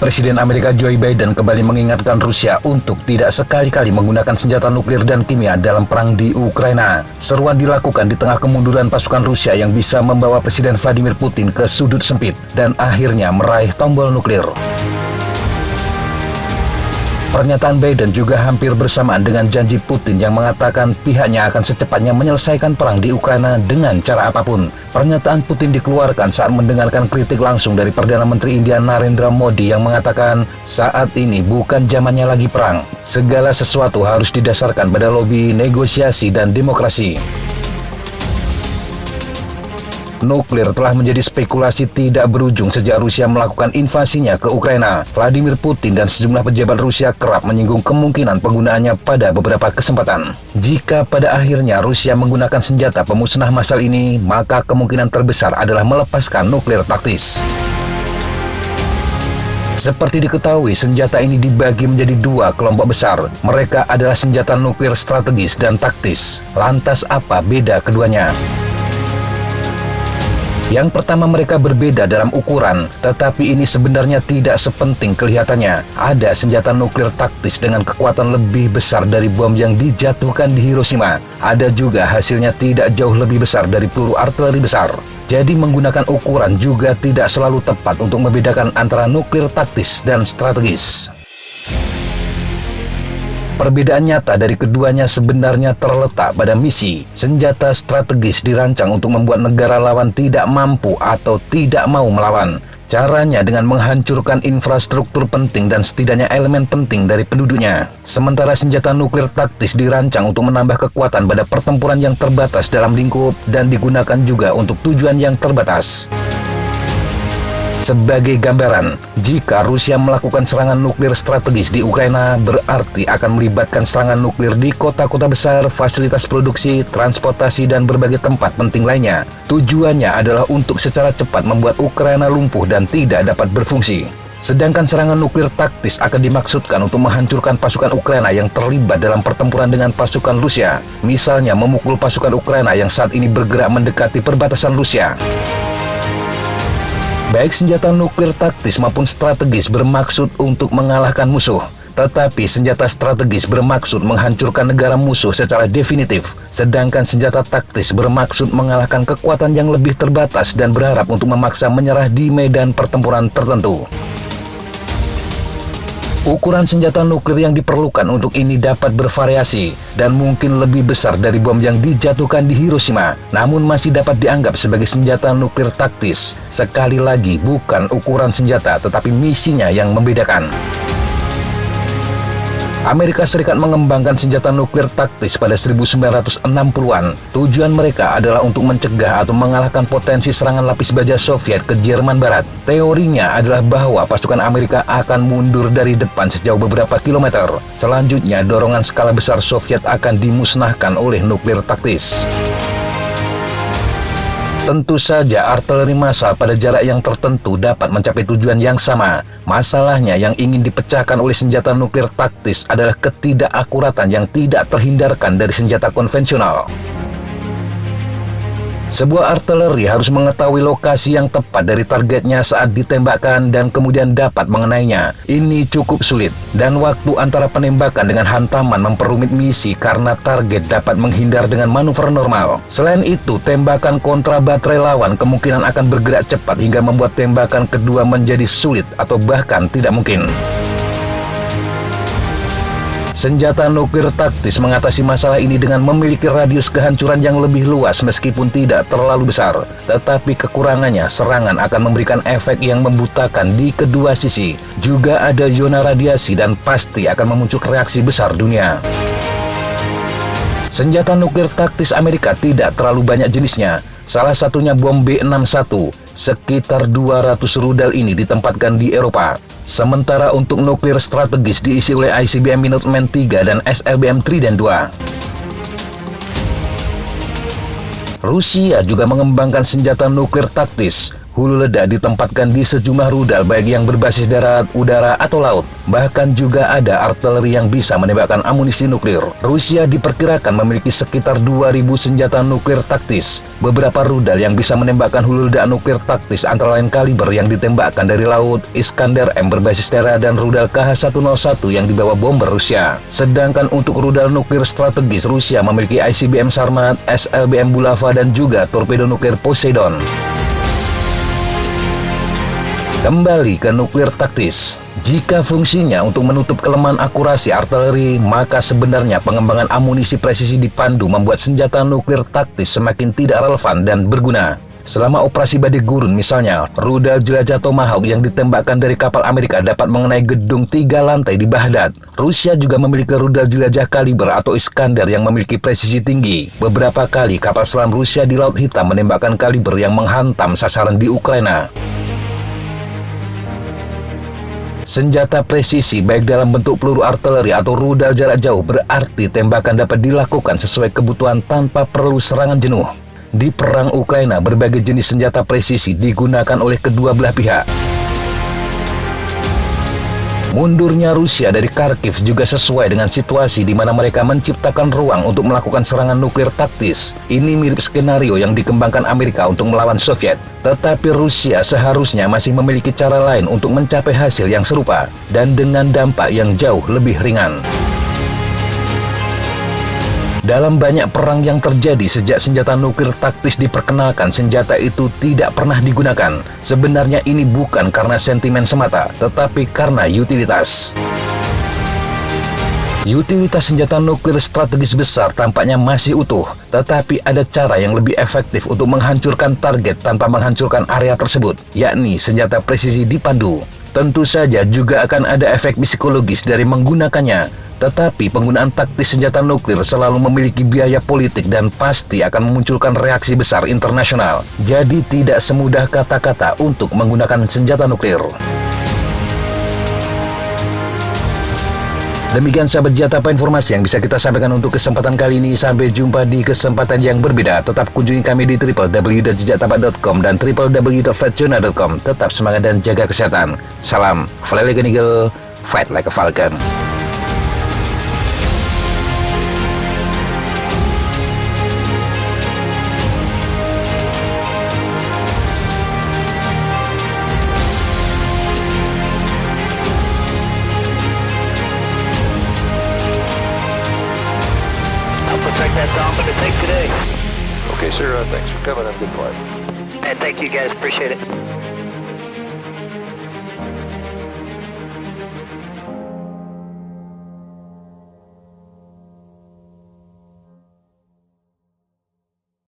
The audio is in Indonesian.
Presiden Amerika Joe Biden kembali mengingatkan Rusia untuk tidak sekali-kali menggunakan senjata nuklir dan kimia dalam perang di Ukraina. Seruan dilakukan di tengah kemunduran pasukan Rusia yang bisa membawa Presiden Vladimir Putin ke sudut sempit dan akhirnya meraih tombol nuklir. Pernyataan Biden juga hampir bersamaan dengan janji Putin yang mengatakan pihaknya akan secepatnya menyelesaikan perang di Ukraina dengan cara apapun. Pernyataan Putin dikeluarkan saat mendengarkan kritik langsung dari Perdana Menteri India Narendra Modi yang mengatakan saat ini bukan zamannya lagi perang. Segala sesuatu harus didasarkan pada lobi, negosiasi, dan demokrasi. Nuklir telah menjadi spekulasi tidak berujung sejak Rusia melakukan invasinya ke Ukraina. Vladimir Putin dan sejumlah pejabat Rusia kerap menyinggung kemungkinan penggunaannya pada beberapa kesempatan. Jika pada akhirnya Rusia menggunakan senjata pemusnah massal ini, maka kemungkinan terbesar adalah melepaskan nuklir taktis. Seperti diketahui, senjata ini dibagi menjadi dua kelompok besar. Mereka adalah senjata nuklir strategis dan taktis. Lantas apa beda keduanya? Yang pertama, mereka berbeda dalam ukuran, tetapi ini sebenarnya tidak sepenting kelihatannya. Ada senjata nuklir taktis dengan kekuatan lebih besar dari bom yang dijatuhkan di Hiroshima. Ada juga hasilnya tidak jauh lebih besar dari peluru artileri besar. Jadi menggunakan ukuran juga tidak selalu tepat untuk membedakan antara nuklir taktis dan strategis. Perbedaan nyata dari keduanya sebenarnya terletak pada misi. Senjata strategis dirancang untuk membuat negara lawan tidak mampu atau tidak mau melawan. Caranya dengan menghancurkan infrastruktur penting dan setidaknya elemen penting dari penduduknya. Sementara senjata nuklir taktis dirancang untuk menambah kekuatan pada pertempuran yang terbatas dalam lingkup dan digunakan juga untuk tujuan yang terbatas. Sebagai gambaran, jika Rusia melakukan serangan nuklir strategis di Ukraina, berarti akan melibatkan serangan nuklir di kota-kota besar, fasilitas produksi, transportasi, dan berbagai tempat penting lainnya. Tujuannya adalah untuk secara cepat membuat Ukraina lumpuh dan tidak dapat berfungsi. Sedangkan serangan nuklir taktis akan dimaksudkan untuk menghancurkan pasukan Ukraina yang terlibat dalam pertempuran dengan pasukan Rusia. Misalnya memukul pasukan Ukraina yang saat ini bergerak mendekati perbatasan Rusia. Baik senjata nuklir taktis maupun strategis bermaksud untuk mengalahkan musuh. Tetapi senjata strategis bermaksud menghancurkan negara musuh secara definitif. Sedangkan senjata taktis bermaksud mengalahkan kekuatan yang lebih terbatas dan berharap untuk memaksa menyerah di medan pertempuran tertentu. Ukuran senjata nuklir yang diperlukan untuk ini dapat bervariasi dan mungkin lebih besar dari bom yang dijatuhkan di Hiroshima, namun masih dapat dianggap sebagai senjata nuklir taktis. Sekali lagi, bukan ukuran senjata, tetapi misinya yang membedakan. Amerika Serikat mengembangkan senjata nuklir taktis pada 1960-an. Tujuan mereka adalah untuk mencegah atau mengalahkan potensi serangan lapis baja Soviet ke Jerman Barat. Teorinya adalah bahwa pasukan Amerika akan mundur dari depan sejauh beberapa kilometer. Selanjutnya, dorongan skala besar Soviet akan dimusnahkan oleh nuklir taktis. Tentu saja artileri massal pada jarak yang tertentu dapat mencapai tujuan yang sama. Masalahnya yang ingin dipecahkan oleh senjata nuklir taktis adalah ketidakakuratan yang tidak terhindarkan dari senjata konvensional. Sebuah artileri harus mengetahui lokasi yang tepat dari targetnya saat ditembakkan dan kemudian dapat mengenainya. Ini cukup sulit, dan waktu antara penembakan dengan hantaman memperumit misi karena target dapat menghindar dengan manuver normal. Selain itu, tembakan kontra baterai lawan kemungkinan akan bergerak cepat hingga membuat tembakan kedua menjadi sulit atau bahkan tidak mungkin. Senjata nuklir taktis mengatasi masalah ini dengan memiliki radius kehancuran yang lebih luas meskipun tidak terlalu besar. Tetapi kekurangannya, serangan akan memberikan efek yang membutakan di kedua sisi. Juga ada zona radiasi dan pasti akan memunculkan reaksi besar dunia. Senjata nuklir taktis Amerika tidak terlalu banyak jenisnya. Salah satunya bom B-61. Sekitar 200 rudal ini ditempatkan di Eropa. Sementara untuk nuklir strategis diisi oleh ICBM Minuteman III dan SLBM Trident II. Rusia juga mengembangkan senjata nuklir taktis, Hulu ledak ditempatkan di sejumlah rudal baik yang berbasis darat, udara, atau laut. Bahkan juga ada artileri yang bisa menembakkan amunisi nuklir. Rusia diperkirakan memiliki sekitar 2.000 senjata nuklir taktis. Beberapa rudal yang bisa menembakkan hulu ledak nuklir taktis antara lain kaliber yang ditembakkan dari laut, Iskander M berbasis darat, dan rudal KH-101 yang dibawa bomber Rusia. Sedangkan untuk rudal nuklir strategis, Rusia memiliki ICBM Sarmat, SLBM Bulava, dan juga torpedo nuklir Poseidon. Kembali ke nuklir taktis. Jika fungsinya untuk menutup kelemahan akurasi artileri, maka sebenarnya pengembangan amunisi presisi dipandu membuat senjata nuklir taktis semakin tidak relevan dan berguna. Selama operasi Badai Gurun misalnya, rudal jelajah Tomahawk yang ditembakkan dari kapal Amerika dapat mengenai gedung 3 lantai di Baghdad. Rusia juga memiliki rudal jelajah kaliber atau Iskander yang memiliki presisi tinggi. Beberapa kali kapal selam Rusia di Laut Hitam menembakkan kaliber yang menghantam sasaran di Ukraina. Senjata presisi baik dalam bentuk peluru artileri atau rudal jarak jauh berarti tembakan dapat dilakukan sesuai kebutuhan tanpa perlu serangan jenuh. Di perang Ukraina, berbagai jenis senjata presisi digunakan oleh kedua belah pihak. Mundurnya Rusia dari Kharkiv juga sesuai dengan situasi di mana mereka menciptakan ruang untuk melakukan serangan nuklir taktis. Ini mirip skenario yang dikembangkan Amerika untuk melawan Soviet. Tetapi Rusia seharusnya masih memiliki cara lain untuk mencapai hasil yang serupa dan dengan dampak yang jauh lebih ringan. Dalam banyak perang yang terjadi sejak senjata nuklir taktis diperkenalkan, senjata itu tidak pernah digunakan. Sebenarnya ini bukan karena sentimen semata, tetapi karena utilitas. Utilitas senjata nuklir strategis besar tampaknya masih utuh, tetapi ada cara yang lebih efektif untuk menghancurkan target tanpa menghancurkan area tersebut, yakni senjata presisi dipandu. Tentu saja juga akan ada efek psikologis dari menggunakannya. Tetapi penggunaan taktis senjata nuklir selalu memiliki biaya politik dan pasti akan memunculkan reaksi besar internasional. Jadi tidak semudah kata-kata untuk menggunakan senjata nuklir. Demikian sahabat Jatapa informasi yang bisa kita sampaikan untuk kesempatan kali ini. Sampai jumpa di kesempatan yang berbeda. Tetap kunjungi kami di www.jatapa.com dan www.flightjournal.com. Tetap semangat dan jaga kesehatan. Salam, fly like an eagle, fight like a falcon. Looks like that's all I'm going to take today. Okay, sir. Thanks for coming. Have a good flight. And thank you guys. Appreciate it.